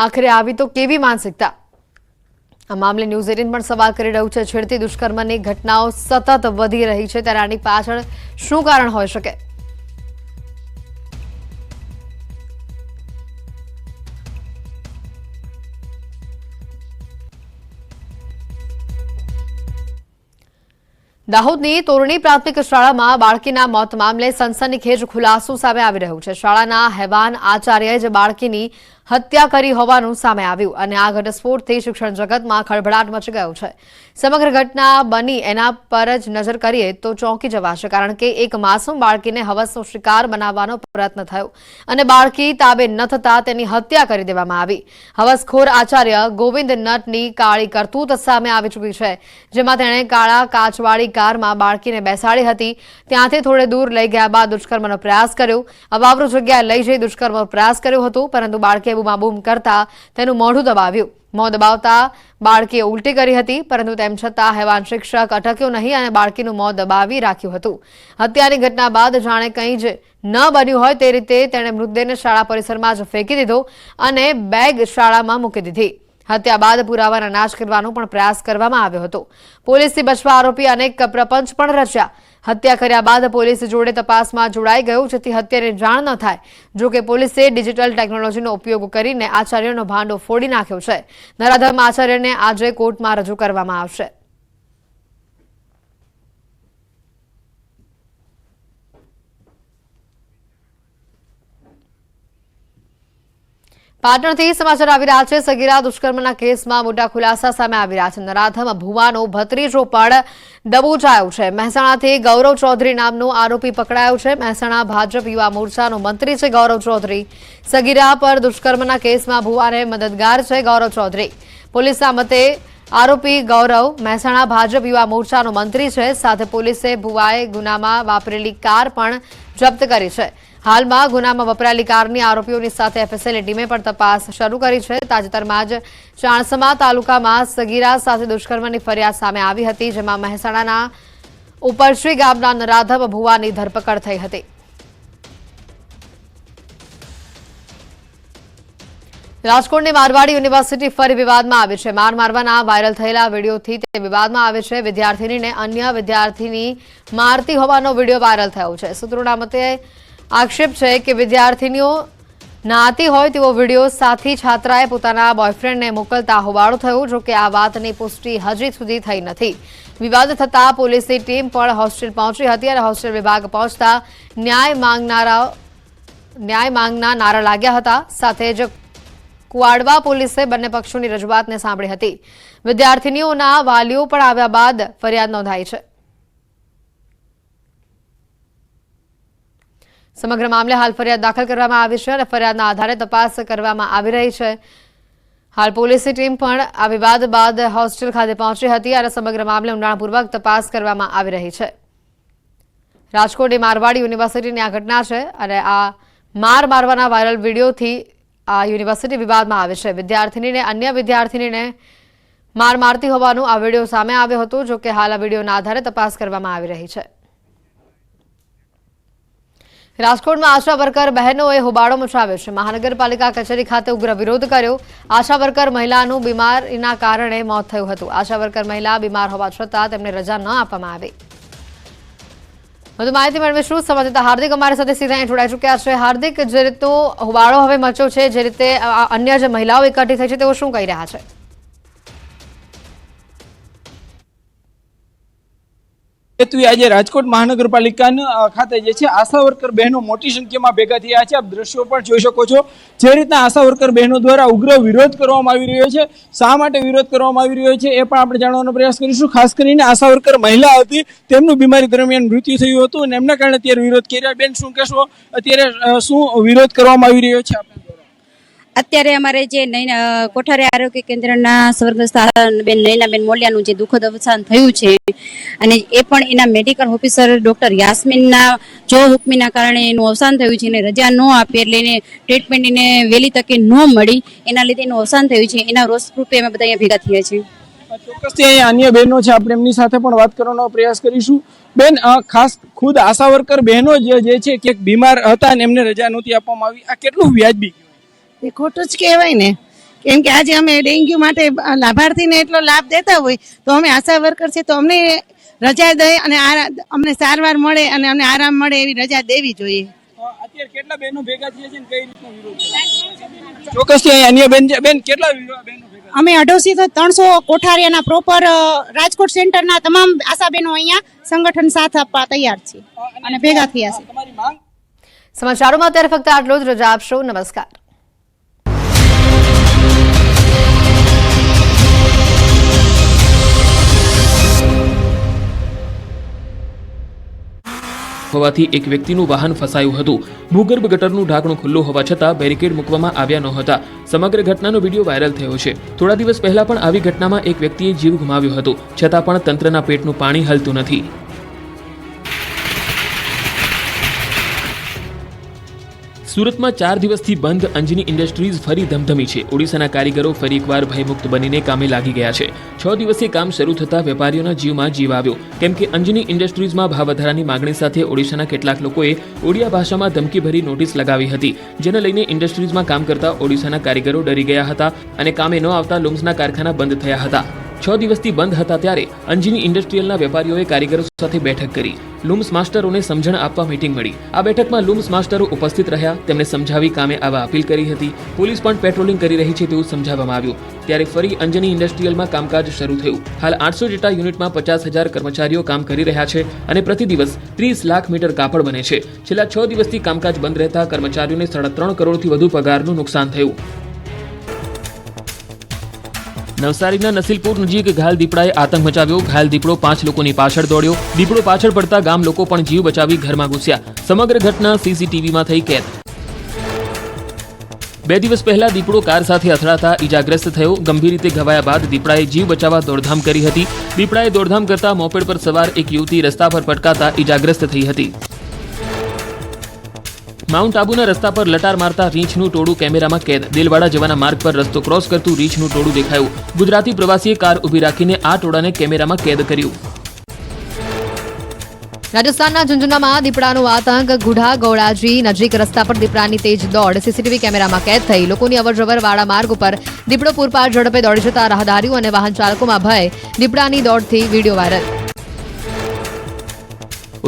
આખરે આવી તો કેવી માનસિકતા? આ મામલે ન્યૂઝ 18 પણ સવાલ કરી રહ્યું છે. છેડતી દુષ્કર્મની ઘટનાઓ સતત વધી રહી છે, ત્યારે આની પાછળ શું કારણ હોઈ શકે? દાહોદની તોરણી પ્રાથમિક શાળામાં બાળકીના મોત મામલે સનસનીખેજ ખુલાસો સામે આવી રહ્યો છે. શાળાના હેવાન આચાર્યએ જ બાળકીની હત્યા કરી હોવાનું સામે આવ્યું અને આ ઘટસ્ફોટથી શિક્ષણ જગતમાં ખળભળાટ મચી ગયો છે. સમગ્ર ઘટના બની એના પર જ નજર કરીએ તો ચોંકી જવાશે, કારણ કે એક માસૂમ બાળકીને હવસનો શિકાર બનાવવાનો પ્રયત્ન થયો અને બાળકી તાબે ન થતા તેની હત્યા કરી દેવામાં આવી. હવસખોર આચાર્ય ગોવિંદ નટની કાળી કરતૂત સામે આવી ચૂકી છે, જેમાં તેણે કાળા કાચવાળી કારમાં બાળકીને બેસાડી હતી. ત્યાંથી થોડે દૂર લઈ ગયા બાદ દુષ્કર્મનો પ્રયાસ કર્યો. અવાવરૂ જગ્યાએ લઈ જઈ દુષ્કર્મનો પ્રયાસ કર્યો હતો, પરંતુ બાળકીએ બૂમાબૂમ કરતા તેનું મોઢું દબાવ્યું. મોં દબાવતા બાળકીએ ઉલટી કરી હતી, પરંતુ તેમ છતાં હેવાન શિક્ષક અટક્યો નહીં અને બાળકીનું મોં દબાવી રાખ્યું હતું. હત્યાની ઘટના બાદ જાણે કંઈ જ ન બન્યું હોય તે રીતે તેણે મૃતદેહને શાળા પરિસરમાં જ ફેંકી દીધો અને બેગ શાળામાં મૂકી દીધી. હત્યા બાદ પુરાવાના નાશ કરવાનો પણ પ્રયાસ કરવામાં આવ્યો હતો. પોલીસથી બચવા આરોપી અનેક પ્રપંચ પણ રચ્યા. હત્યા કર્યા બાદ પોલીસ જોડે તપાસમાં જોડાઈ ગયો, જેથી હત્યાની જાણ ન થાય. જો કે પોલીસે ડિજિટલ ટેકનોલોજીનો ઉપયોગ કરીને આચાર્યનો ભાંડો ફોડી નાખ્યો છે. નરાધમ આચાર્યને આજે કોર્ટમાં રજૂ કરવામાં આવશે. પાટણથી સમાચાર આવી રહ્યા છે. સગીરા દુષ્કર્મના કેસમાં મોટા ખુલાસા સામે આવી રહ્યા છે. નરાધમ ભુવાનો ભત્રીજો પણ દબોચાયો છે. મહેસાણાથી ગૌરવ ચૌધરી નામનો આરોપી પકડાયો છે. મહેસાણા ભાજપ યુવા મોરચાનો મંત્રી છે ગૌરવ ચૌધરી. સગીરા પર દુષ્કર્મના કેસમાં ભુવાને મદદગાર છે ગૌરવ ચૌધરી. પોલીસના મતે આરોપી ગૌરવ મહેસાણા ભાજપ યુવા મોરચાનો મંત્રી છે. સાથે પોલીસે ભુવાએ ગુનામાં વાપરેલી કાર પણ જપ્ત કરી છે. હાલમાં ગુનામાં વપરાયેલી કારની આરોપીઓની સાથે એફએસએલની ટીમે પણ તપાસ શરૂ કરી છે. તાજેતરમાં જ ચાણસમા તાલુકામાં સગીરા સાથે દુષ્કર્મની ફરિયાદ સામે આવી હતી, જેમાં મહેસાણાના ઉપરશ્રી ગામના નરાધમ ભુવાની ધરપકડ થઈ હતી. રાજકોટની મારવાડી યુનિવર્સિટી ફરી વિવાદમાં આવી છે. મારવાના વાયરલ થયેલા વિડીયોથી તે વિવાદમાં આવે છે. વિદ્યાર્થીનીને અન્ય વિદ્યાર્થીની મારતી હોવાનો વિડીયો વાયરલ થયો છે. સૂત્રોના મતે આક્ષેપ છે કે વિદ્યાર્થીનીઓ નાતી હોય તેવો વિડીયો સાથી છાત્રાએ પોતાના બોયફ્રેન્ડને મોકલતા હોબાળો થયો. જો કે આ વાતની પુષ્ટિ હજી સુધી થઈ નથી. વિવાદ થતાં પોલીસની ટીમ પણ હોસ્ટેલ પહોંચી હતી અને હોસ્ટેલ વિભાગ પહોંચતા ન્યાય માંગના નારા લાગ્યા હતા. સાથે જ કુવાડવા પોલીસે બંને પક્ષોની રજૂઆતને સાંભળી હતી. વિદ્યાર્થીનીઓના વાલીઓ પણ આવ્યા બાદ ફરિયાદ નોંધાઈ છે. સમગ્ર મામલે હાલ ફરિયાદ દાખલ કરવામાં આવી છે અને ફરિયાદના આધારે તપાસ કરવામાં આવી રહી છે. હાલ પોલીસની ટીમ પણ આ વિવાદ બાદ હોસ્ટેલ ખાતે પહોંચી હતી અને સમગ્ર મામલે ઊંડાણપૂર્વક તપાસ કરવામાં આવી રહી છે. રાજકોટની મારવાડી યુનિવર્સિટીની આ ઘટના છે અને આ મારવાના વાયરલ વિડીયોથી આ યુનિવર્સિટી વિવાદમાં આવે છે. વિદ્યાર્થીનીને અન્ય વિદ્યાર્થીનીને માર મારતી હોવાનો આ વિડીયો સામે આવ્યો હતો. જો કે હાલ આ વિડીયોના આધારે તપાસ કરવામાં આવી રહી છે. રાજકોટમાં આશા વર્કર બહેનોએ હોબાળો મચાવ્યો છે. મહાનગરપાલિકા કચેરી ખાતે ઉગ્ર વિરોધ કર્યો. આશા વર્કર મહિલાનું બીમારીના કારણે મોત થયું હતું. આશા વર્કર મહિલા બીમાર હોવા છતાં તેમને રજા ન આપવામાં આવી. વધુ માહિતી મેળવીશું. સંવાદદાતા હાર્દિક અમારી સાથે સીધા જોડાઈ ચૂક્યા છે. હાર્દિક, જે રીતે હોબાળો હવે મચ્યો છે, જે રીતે અન્ય જે મહિલાઓ એકઠી થઈ છે તેઓ શું કહી રહ્યા છે?
હેતુએ આજે રાજકોટ મહાનગરપાલિકાના ખાતે જે છે આશા વર્કર બહેનો મોટી સંખ્યામાં ભેગા થયા છે. આપ દ્રશ્યો પણ જોઈ શકો છો. જે રીતના આશા વર્કર બહેનો દ્વારા ઉગ્ર વિરોધ કરવામાં આવી રહ્યો છે. શા માટે વિરોધ કરવામાં આવી રહ્યો છે એ પણ આપણે જાણવાનો પ્રયાસ કરીશું. ખાસ કરીને આશા વર્કર મહિલા હતી, તેમનું બીમારી દરમિયાન મૃત્યુ થયું હતું અને એમના કારણે અત્યારે વિરોધ કર્યા. બેન, શું કહેશો, અત્યારે શું વિરોધ કરવામાં આવી રહ્યો છે?
અત્યારે અમારે જે કોઠારી આરોગ્ય કેન્દ્રના સ્વર્ગસ્થ બેન નૈનાબેન મોલિયાનું જે દુઃખદ અવસાન થયું છે અને એ પણ એના મેડિકલ ઓફિસર ડોક્ટર યાસ્મીનના જો હુકમીના કારણે એનું અવસાન થયું છે અને રજા ન આપી એટલે એને ટ્રીટમેન્ટ એને વહેલી તકે ન મળી, એના લીધે એનું અવસાન થયું છે. એના રોષ રૂપે અમે બધા અહીંયા ભેગા થયા છીએ.
ચોક્કસથી અહીંયા અન્ય બહેનો છે, આપણે એમની સાથે પણ વાત કરવાનો પ્રયાસ કરીશું. બેન, ખાસ ખુદ આશા વર્કર બહેનો જે છે કે બીમાર હતા અને એમને રજા નહોતી આપવામાં આવી, આ કેટલું વ્યાજબી?
એ ખોટું જ કહેવાય ને, કેમ કે આજે અમે ડેન્ગ્યુ માટે લાભાર્થીને એટલો લાભ દેતા હોય તો અમે આશા વર્કર છે તો અમને રજા દે અને અમને સારવાર મળે અને અમને આરામ મળે એવી રજા દેવી જોઈએ.
અત્યારે કેટલા બહેનો ભેગા થયા છે ને કઈ રીતનો વિરોધ? ચોક્કસથી અહીંયા અન્ય બેન કેટલા બહેનો ભેગા?
અમે 250 થી 300 કોઠારીયાના પ્રોપર રાજકોટ સેન્ટરના તમામ આશા બહેનો અહીંયા સંગઠન સાથ આપવા તૈયાર છે અને ભેગા થયા છે.
સમાચારોમાં અત્યારે ફક્ત આટલો જ. રજા આપશો. નમસ્કાર.
હોવાથી એક વ્યક્તિનું વાહન ફસાયું હતું. ભૂગર્ભ ગટરનું ઢાંકણું ખુલ્લું હોવા છતાં બેરિકેડ મૂકવામાં આવ્યા નહોતા. સમગ્ર ઘટનાનો વિડીયો વાયરલ થયો છે. થોડા દિવસ પહેલા પણ આવી ઘટનામાં એક વ્યક્તિએ જીવ ગુમાવ્યો હતો. છતાં પણ તંત્રના પેટનું પાણી હલતું નથી. સુરતમાં 4 દિવસથી બંધ અંજની ઇન્ડસ્ટ્રીઝ ફરી ધમધમી છે. ઓડિશાના કારીગરો ફરી એકવાર ભયમુક્ત બનીને કામે લાગી ગયા છે. 6 દિવસીય કામ શરૂ થતાં વેપારીઓના જીવમાં જીવ આવ્યો, કેમ કે અંજની ઇન્ડસ્ટ્રીઝમાં ભાવ વધારાની માગણી સાથે ઓડિશાના કેટલાક લોકોએ ઓડિયા ભાષામાં ધમકીભરી નોટિસ લગાવી હતી, જેને લઈને ઇન્ડસ્ટ્રીઝમાં કામ કરતા ઓડિશાના કારીગરો ડરી ગયા હતા અને કામે ન આવતા લૂમ્સના કારખાના બંધ થયા હતા. 6 દિવસથી બંધ હતા ત્યારે અંજની ઇન્ડસ્ટ્રીયલના વેપારીઓએ કારીગરો સાથે બેઠક કરી. લૂમ્સ માસ્ટરોને સમજણ આપવા મીટિંગ મળી. આ બેઠકમાં લૂમ્સ માસ્ટરો ઉપસ્થિત રહ્યા. તેમને સમજાવી કામે આવવા અપીલ કરી હતી. પોલીસ પણ પેટ્રોલિંગ કરી રહી છે તેવું સમજાવવામાં આવ્યું. ત્યારે ફરી અંજની ઇન્ડસ્ટ્રીયલમાં કામકાજ શરૂ થયું. હાલ 800 જેટલા યુનિટમાં 50,000 કર્મચારીઓ કામ કરી રહ્યા છે અને પ્રતિ દિવસ 30 લાખ મીટર કાપડ બને છે. છેલ્લા 6 દિવસથી કામકાજ બંધ રહેતા કર્મચારીઓને 3.5 કરોડથી વધુ પગારનું નુકસાન થયું. નવસારીના નસીલપુર નજીક ઘાયલ દીપડાએ આતંક મચાવ્યો. ઘાયલ દીપડો 5 લોકોની પાછળ દોડ્યો. દીપડો પાછળ પડતા ગામ લોકો પણ જીવ બચાવી ઘરમાં ઘૂસ્યા. સમગ્ર ઘટના સીસીટીવીમાં થઈ કેદ. 2 દિવસ પહેલા દીપડો કાર સાથે અથડાતા ઈજાગ્રસ્ત થયો. ગંભીર રીતે ઘવાયા બાદ દીપડાએ જીવ બચાવવા દોડધામ કરી હતી. દીપડાએ દોડધામ કરતા મોપેડ પર સવાર એક યુવતી રસ્તા પર પટકાતા ઈજાગ્રસ્ત થઈ હતી. માઉન્ટ આબુના રસ્તા પર લટાર મારતા રીંછનું ટોળું કેમેરામાં કેદ. દેલવાડા જવાના માર્ગ પર રસ્તો ક્રોસ કરતું રીંછનું ટોળું દેખાયું. ગુજરાતી પ્રવાસીએ કાર ઊભી રાખીને આ ટોળાને કેમેરામાં કેદ કર્યું.
રાજસ્થાનના ઝુંઝુનામાં દીપડાનો આતંક. ગુઢા ગૌડાજી નજીક રસ્તા પર દીપડાની તેજ દોડ સીસીટીવી કેમેરામાં કેદ થઈ. લોકોની અવરજવર વાળા માર્ગ ઉપર દીપડો પૂરપાટ ઝડપે દોડી જતા રાહદારીઓ અને વાહન ચાલકોમાં ભય. દીપડાની દોડથી વિડીયો વાયરલ.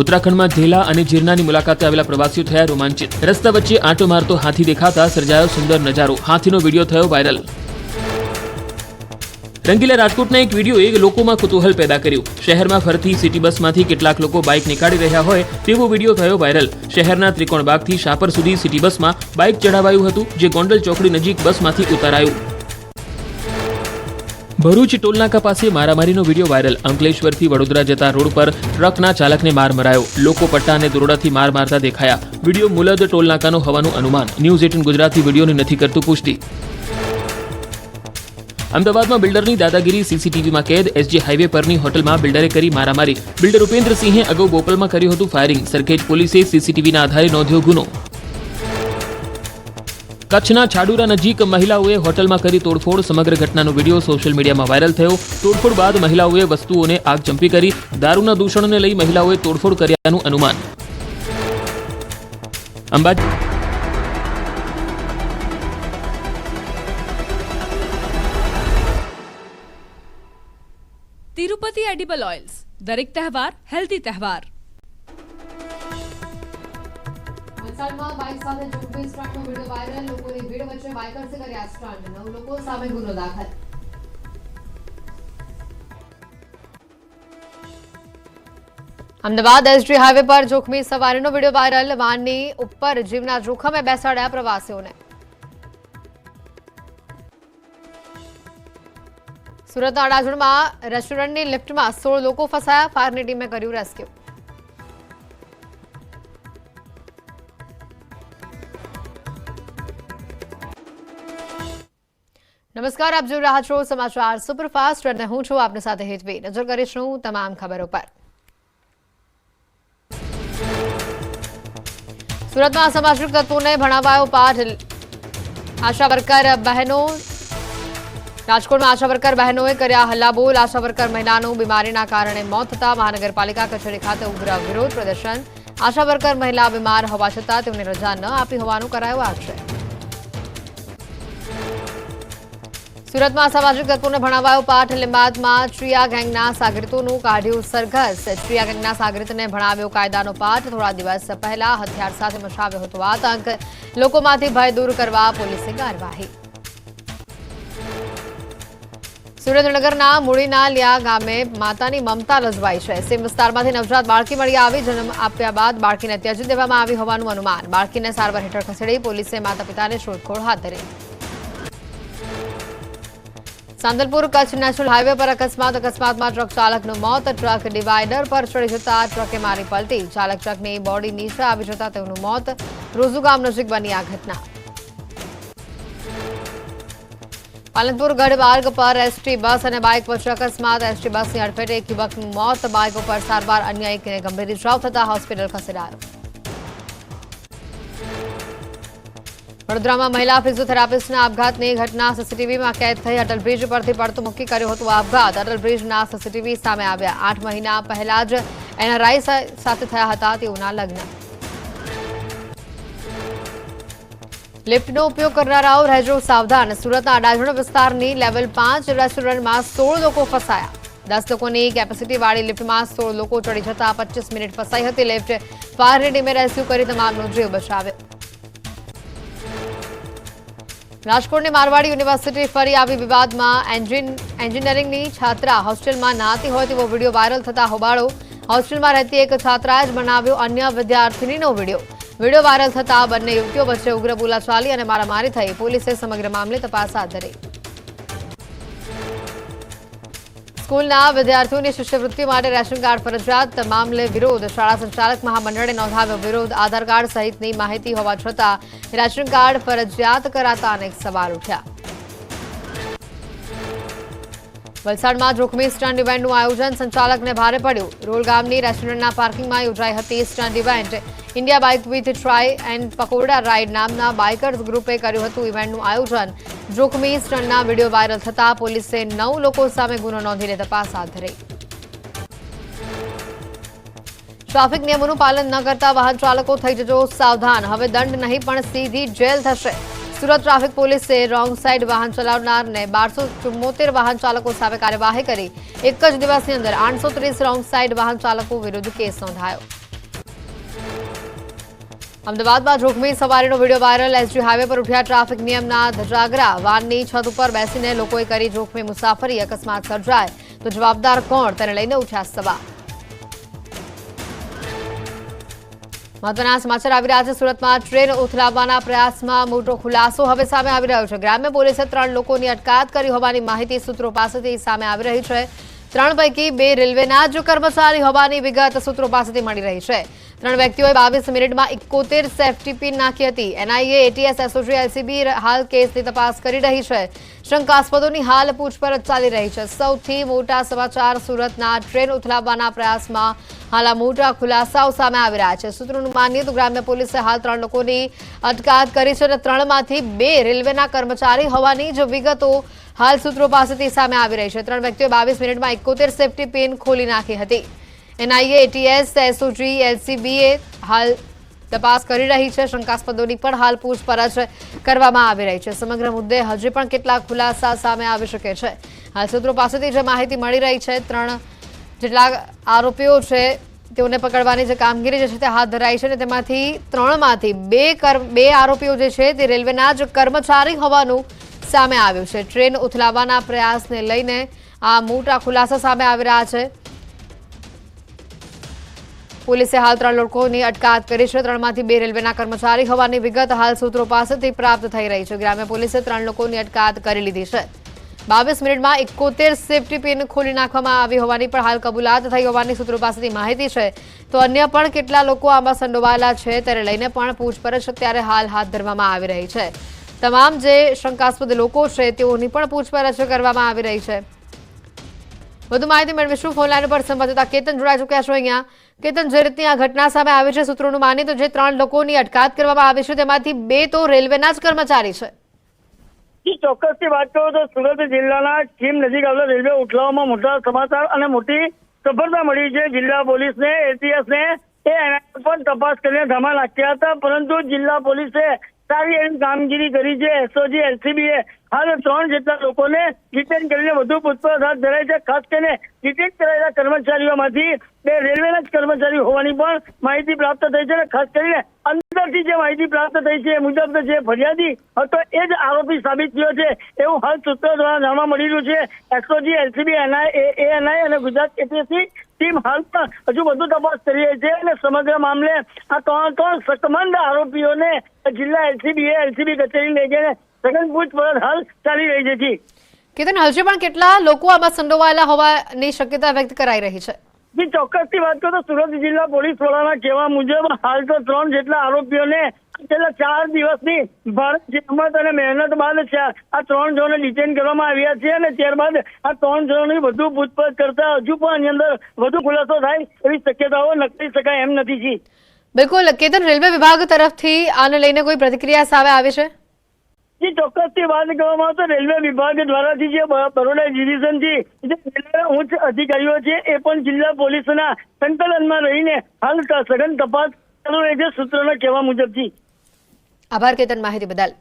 ઉત્તરાખંડમાં ઝેલા અને જીરનાની મુલાકાતે આવેલા પ્રવાસીઓ થયા રોમાંચિત. રસ્તા વચ્ચે આંટો મારતો હાથી દેખાતા સર્જાયો સુંદર નજારો. હાથીનો વિડીયો થયો વાયરલ. રંગીલા રાજકોટના એક વિડીયોએ લોકોમાં કુતૂહલ પેદા કર્યું. શહેરમાં ફરતી સિટી બસમાંથી કેટલાક લોકો બાઇક નીકાળી રહ્યા હોય તેવો વિડીયો થયો વાયરલ. શહેરના ત્રિકોણબાગથી શાપર સુધી સિટી બસમાં બાઇક ચઢાવાયું હતું, જે ગોંડલ ચોકડી નજીક બસમાંથી ઉતારાયું. ભરૂચ ટોલનાકા પાસે મારામારીનો વિડીયો વાયરલ. અંકલેશ્વરથી વડોદરા જતા રોડ પર ટ્રકના ચાલકને માર મરાયો. લોકો પટ્ટા અને દોરડાથી માર મારતા દેખાયા. વિડીયો મુલદ ટોલનાકાનો હોવાનું અનુમાન. ન્યૂઝ 18 ગુજરાતી વિડીયોની નથી કરતું પુષ્ટિ. અમદાવાદમાં બિલ્ડરની દાદાગીરી સીસીટીવીમાં કેદ. એસજી હાઈવે પરની હોટલમાં બિલ્ડરે કરી મારામારી. બિલ્ડર ઉપેન્દ્રસિંહે અગાઉ બોપલમાં કર્યું હતું ફાયરિંગ. સરખેજ પોલીસે સીસીટીવીના આધારે નોંધ્યો ગુનો.
કચ્છના છાડુરા નજીક મહિલાઓએ હોટલમાં કરી તોડફોડ. સમગ્ર ઘટનાનો વિડીયો સોશિયલ મીડિયામાં વાયરલ થયો. તોડફોડ બાદ મહિલાઓએ વસ્તુઓને આગચંપી કરી. દારૂના દૂષણને લઈ મહિલાઓએ તોડફોડ કર્યાનું અનુમાન. અંબાજી
તિરુપતિ એડિબલ ઓઇલ્સ, દરેક તહેવાર હેલ્ધી તહેવાર.
વલસાડમાં બાઇક સાથે ઝૂંટવી સ્ટન્ટનો વિડીયો વાયરલ. લોકોની ભીડ વચ્ચે બાઇકર્સે કર્યા સ્ટન્ટ. 9 લોકો સામે ગુનો દાખલ. અમદાવાદ એસજી હાઈવે પર જોખમી સવારીનો વિડીયો વાયરલ. વાનની ઉપર જીવના જોખમે બેસાડ્યા પ્રવાસીઓને. સુરતના અડાજણમાં રેસ્ટોરન્ટની લિફ્ટમાં 16 લોકો ફસાયા. ફાયરની ટીમે કર્યું રેસ્ક્યુ. નમસ્કાર, આપ જોઈ રહ્યા છો સમાચાર સુપરફાસ્ટ અને હું છું આપની સાથે હેતવી. નજર કરીશું તમામ ખબરો પર. સુરતમાં અસામાજિક તત્વોને ભણાવાયો પાઠ. આશા વર્કર બહેનો રાજકોટમાં આશા વર્કર બહેનોએ કર્યા હલ્લાબોલ. આશા વર્કર મહિલાનું બીમારીના કારણે મોત થતા મહાનગરપાલિકા કચેરી ખાતે ઉગ્ર વિરોધ પ્રદર્શન. આશા વર્કર મહિલા બીમાર હોવા છતાં તેમને રજા ન આપી હોવાનું કરાયો આક્ષેપ. સુરતમાં અસામાજિક તત્વોને ભણાવાયો પાઠ. લીંબાદમાં ચિયા ગેંગના સાગરીતોનું કાઢ્યું સરઘસ. ચિયા ગેંગના સાગરીતને ભણાવ્યો કાયદાનો પાઠ. થોડા દિવસ પહેલા હથિયાર સાથે મચાવ્યો હતો આતંક. લોકોમાંથી ભય દૂર કરવા પોલીસે કાર્યવાહી. સુરેન્દ્રનગરના મૂળીના લિયા ગામે માતાની મમતા લજવાઈ છે. સીમ વિસ્તારમાંથી નવજાત બાળકી મળી આવી. જન્મ આપ્યા બાદ બાળકીને ત્યજી દેવામાં આવી હોવાનું અનુમાન. બાળકીને સારવાર હેઠળ ખસેડી પોલીસે માતા પિતાને શોધખોળ હાથ ધરી. સાંતલપુર કચ્છ નેશનલ હાઈવે પર અકસ્માતમાં ટ્રક ચાલકનું મોત. ટ્રક ડિવાઈડર પર ચડી જતા ટ્રકે મારી પલટી. ચાલક ટ્રકની બોડી નીચે આવી જતા તેનું મોત. રોઝુ ગામ નજીક બની આ ઘટના. પાલનપુર ગઢ માર્ગ પર એસટી બસ અને બાઇક વચ્ચે અકસ્માત. એસટી બસની અડફેટે એક યુવકનું મોત. બાઇક ઉપર સારવાર. અન્ય એકને ગંભીર ઇજાઓ થતા હોસ્પિટલ ખસેડાયો. વડોદરામાં મહિલા ફિઝિયોથેરાપિસ્ટના આપઘાતની ઘટના સીસીટીવીમાં કેદ થઈ. અટલ બ્રિજ પરથી પડતું મૂકી કર્યો હતો આપઘાત. અટલ બ્રિજના સીસીટીવી સામે આવ્યા. 8 મહિના પહેલા જ એનઆરઆઈ સાથે થયા હતા તેઓના લગ્ન. લિફ્ટનો ઉપયોગ કરનારાઓ રહેજો સાવધાન. સુરતના અડાજણ વિસ્તારની લેવલ 5 રેસ્ટોરન્ટમાં 16 લોકો ફસાયા. 10 લોકોની કેપેસિટીવાળી લિફ્ટમાં 16 લોકો ચડી જતા 25 મિનિટ ફસાઈ હતી લિફ્ટ. ફાયરની ટીમે રેસ્ક્યુ કરી તમામનો જીવ બચાવ્યો. રાજકોટની મારવાડી યુનિવર્સિટી ફરી આવી વિવાદમાં. એન્જિનિયરિંગની છાત્રા હોસ્ટેલમાં નહાતી હોય તેવો વિડીયો વાયરલ થતા હોબાળો. હોસ્ટેલમાં રહેતી એક છાત્રાએ જ બનાવ્યો અન્ય વિદ્યાર્થીનીનો વિડીયો. વિડીયો વાયરલ થતા બંને યુવતીઓ વચ્ચે ઉગ્ર બોલાચાલી અને મારામારી થઈ. પોલીસે સમગ્ર મામલે તપાસ હાથ ધરી. સ્કૂલના વિદ્યાર્થીઓની શિષ્યવૃત્તિ માટે રેશન કાર્ડ ફરજિયાત મામલે વિરોધ. શાળા સંચાલક મહામંડળે નોંધાવ્યો વિરોધ. આધાર કાર્ડ સહિતની માહિતી હોવા છતાં રેશન કાર્ડ ફરજિયાત કરાતા અનેક સવાલ ઉઠ્યા. વલસાડમાં જોખમી સ્ટન્ટ ઇવેન્ટનું આયોજન. સંચાલકને ભારે પડ્યું. રોલ ગામની રેસ્ટોરન્ટના પાર્કિંગમાં યોજાઈ હતી stunt event. India bike with try and pakoda ride નામના બાઇકર્સ ગ્રુપે કર્યું હતું ઇવેન્ટનું આયોજન. જોખમી સ્ટન્ટના વિડીયો વાયરલ થતા પોલીસે 9 લોકો સામે ગુનો નોંધીને તપાસ હાથ ધરી. ટ્રાફિક નિયમોનું પાલન ન કરતા વાહન ચાલકો થઈ જજો સાવધાન. હવે દંડ નહીં પણ સીધી જેલ થશે. સુરત ટ્રાફિક પોલીસે રોંગ સાઇડ વાહન ચલાવનારને 1274 વાહન ચાલકો સામે કાર્યવાહી કરી. એક જ દિવસની અંદર 830 રોંગ સાઇડ વાહન ચાલકો વિરુદ્ધ કેસ નોંધાયો. અમદાવાદમાં જોખમી સવારીનો વિડીયો વાયરલ. એસજી હાઈવે પર ઉઠ્યા ટ્રાફિક નિયમના ધજાગરા. વાનની છત ઉપર બેસીને લોકોએ કરી જોખમી મુસાફરી. અકસ્માત સર્જાય તો જવાબદાર કોણ, તેને લઈને ઉઠ્યા સવાલ. મહત્વના સમાચાર આવી રહ્યા છે. સુરતમાં ટ્રેન ઉથલાવવાના પ્રયાસમાં મોટો ખુલાસો હવે સામે આવી રહ્યો છે. ગ્રામ્ય પોલીસે 3 લોકોની અટકાયત કરી હોવાની માહિતી સૂત્રો પાસેથી સામે આવી રહી છે. 3 પૈકી 2 રેલવેના જ કર્મચારી હોવાની વિગત સૂત્રો પાસેથી મળી રહી છે. 3 વ્યક્તિઓએ 22 મિનિટમાં 71 સેફટી પિન નાખી હતી. એનઆઈએ, એટીએસ, એસઓજી, એલસીબી હાલ કેસની તપાસ કરી રહી છે. શંકાસ્પદોની હાલ પૂછપરછ ચાલી રહી છે. સૌથી મોટા સમાચાર સુરતના ટ્રેન ઉથલાવવાના પ્રયાસમાં હાલ આ મોટા ખુલાસાઓ સામે આવી રહ્યા છે. સૂત્રોનું માનીએ તો ગ્રામ્ય પોલીસે હાલ 3 લોકોની અટકાયત કરી છે અને 3માંથી 2 રેલવેના કર્મચારી હોવાની જ વિગતો હાલ સૂત્રો પાસેથી સામે આવી રહી છે. 3 વ્યક્તિઓએ 22 મિનિટમાં 71 સેફટી પિન ખોલી નાખી હતી. એનઆઈએ, એટીએસ, એસઓજી, એલસીબીએ હાલ તપાસ કરી રહી છે. શંકાસ્પદોની પણ હાલ પૂછપરછ કરવામાં આવી રહી છે. સમગ્ર મુદ્દે હજી પણ કેટલાક ખુલાસા સામે આવી શકે છે. હાલ સૂત્રો પાસેથી જે માહિતી મળી રહી છે, 3 જેટલા આરોપીઓ છે તેઓને પકડવાની જે કામગીરી જે છે તે હાથ ધરાઈ છે અને તેમાંથી 3માંથી 2 આરોપીઓ જે છે તે રેલવેના જ કર્મચારી હોવાનું સામે આવ્યું છે. ટ્રેન ઉથલાવવાના પ્રયાસને લઈને આ મોટા ખુલાસા સામે આવી રહ્યા છે. પોલીસે હાલ 3 લોકોની અટકાયત કરી છે. 3માંથી 2 રેલવેના કર્મચારી હોવાની વિગત હાલ સૂત્રો પાસેથી પ્રાપ્ત થઈ રહી છે. ગ્રામ્ય પોલીસે 3 લોકોની અટકાયત કરી લીધી છે. 22 મિનિટમાં 71 સેફટી પિન ખોલી નાખવામાં આવી હોવાની પણ હાલ કબૂલાત થઈ હોવાની સૂત્રો પાસેથી માહિતી છે. તો અન્ય પણ કેટલા લોકો આમાં સંડોવાયેલા છે ત્યારે લઈને પણ પૂછપરછ અત્યારે હાલ હાથ ધરવામાં આવી રહી છે. તમામ જે શંકાસ્પદ લોકો છે તેઓની પણ પૂછપરછ કરવામાં આવી રહી છે. વધુ માહિતી મેળવીશું. ફોનલાઈન પર સંવાદદાતા કેતન જોડાઈ ચૂક્યા છો. અહીંયા કેતન, જે રીતની આ ઘટના સામે આવી છે, સૂત્રોનું માનીએ તો જે 3 લોકોની અટકાયત કરવામાં આવી છે તેમાંથી 2 તો રેલવેના જ કર્મચારી છે.
ચોક્કસથી વાત કરું તો સુરત જિલ્લાના ખીમ નજીક આવેલા રેલવે ઉથલાવવામાં મોટા સમાચાર અને મોટી સફળતા મળી છે. જિલ્લા પોલીસને, એટીએસને એના પણ તપાસ કરીને ધામા નાખ્યા હતા, પરંતુ જિલ્લા પોલીસે સારી એવી કામગીરી કરી છે. એસઓજી, એલસીબીએ હાલ 3 જેટલા લોકોને ડિટેન કરીને વધુ પૂછપરછ હાથ ધરાઈ છે. ખાસ કરીને ડિટેન કરાયેલા કર્મચારીઓમાંથી 2 રેલવેના જ કર્મચારી હોવાની પણ માહિતી પ્રાપ્ત થઈ છે. ખાસ કરીને અંદરથી જે માહિતી પ્રાપ્ત થઈ છે એ મુજબ જે ફરિયાદી હતો એ જ આરોપી સાબિત થયો છે એવું હાલ સૂત્રો દ્વારા જાણવા મળી રહ્યું છે. એસઓજી, એલસીબી, એએનઆઈ અને ગુજરાત એટીએસની ટીમ હાલ પણ હજુ વધુ તપાસ કરી રહી છે અને સમગ્ર મામલે આ 3 શકમંદ આરોપીઓને જિલ્લા એલસીબી કચેરી લઈ જઈને સઘન પૂછપરછ હાલ ચાલી રહી છે.
કેતન, હજી પણ કેટલા લોકો આમાં સંડોવાયેલા હોવાની શક્યતા વ્યક્ત કરાઈ રહી છે?
ચોક્કસથી વાત કરું તો સુરત જિલ્લા પોલીસ વડાના કહેવા મુજબ હાલ તો 3 જેટલા આરોપીઓને છેલ્લા 4 દિવસની ભારે જહેમત અને મહેનત બાદ આ 3 જણોને ડિટેન કરવામાં આવ્યા છે અને ત્યારબાદ આ 3 જણોની વધુ પૂછપરછ કરતા હજુ પણ આની અંદર વધુ ખુલાસો થાય એવી શક્યતાઓ નક્કી શકાય એમ નથી.
બિલકુલ કેતન, રેલવે વિભાગ તરફથી આને લઈને કોઈ પ્રતિક્રિયા સામે આવે છે?
ચોક્કસથી વાત કરવામાં આવે તો રેલવે વિભાગ દ્વારાથી જે બરોડા ડિવિઝનથી જે ઉચ્ચ અધિકારીઓ છે એ પણ જિલ્લા પોલીસના સંકલનમાં રહીને હાલ સઘન તપાસ ચાલુ રહી છે સૂત્રોના કહેવા મુજબથી.
આભાર કેતન, માહિતી બદલ.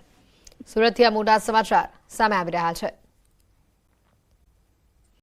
સુરતથી આ મોટા સમાચાર સામે આવી રહ્યા છે.